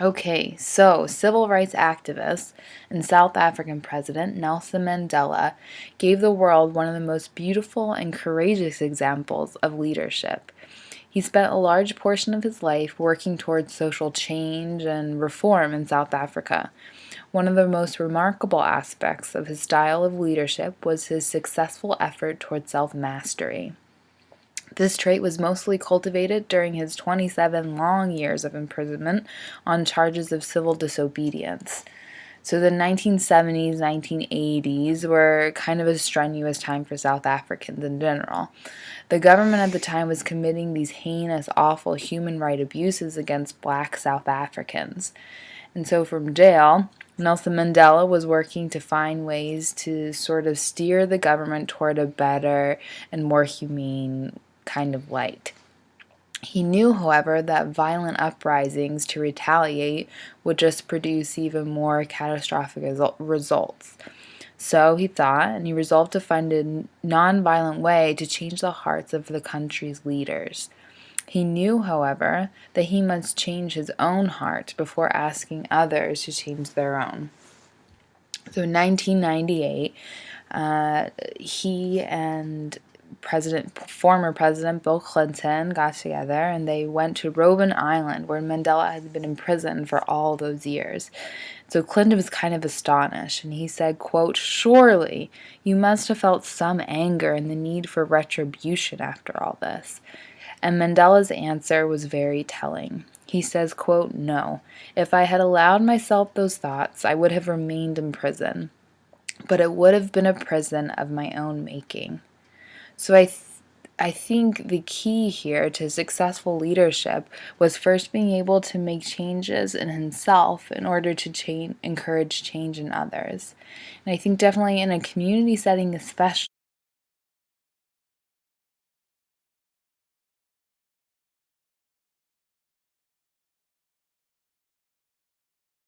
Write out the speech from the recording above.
Okay, so civil rights activist and South African President Nelson Mandela gave the world one of the most beautiful and courageous examples of leadership. He spent a large portion of his life working towards social change and reform in South Africa. One of the most remarkable aspects of his style of leadership was his successful effort towards self-mastery. This trait was mostly cultivated during his 27 long years of imprisonment on charges of civil disobedience. So the 1970s, 1980s were kind of a strenuous time for South Africans in general. The government at the time was committing these heinous, awful human rights abuses against black South Africans. And so from jail, Nelson Mandela was working to find ways to sort of steer the government toward a better and more humane kind of light. He knew, however, that violent uprisings to retaliate would just produce even more catastrophic results. So he thought, and he resolved to find a non-violent way to change the hearts of the country's leaders. He knew, however, that he must change his own heart before asking others to change their own. So in 1998, he and former President Bill Clinton got together and they went to Robben Island where Mandela had been imprisoned for all those years. So Clinton was kind of astonished and he said, quote, "Surely you must have felt some anger and the need for retribution after all this." And Mandela's answer was very telling. He says, quote, "No, if I had allowed myself those thoughts, I would have remained in prison. But it would have been a prison of my own making." So I think the key here to successful leadership was first being able to make changes in himself in order to encourage change in others. And I think definitely in a community setting especially,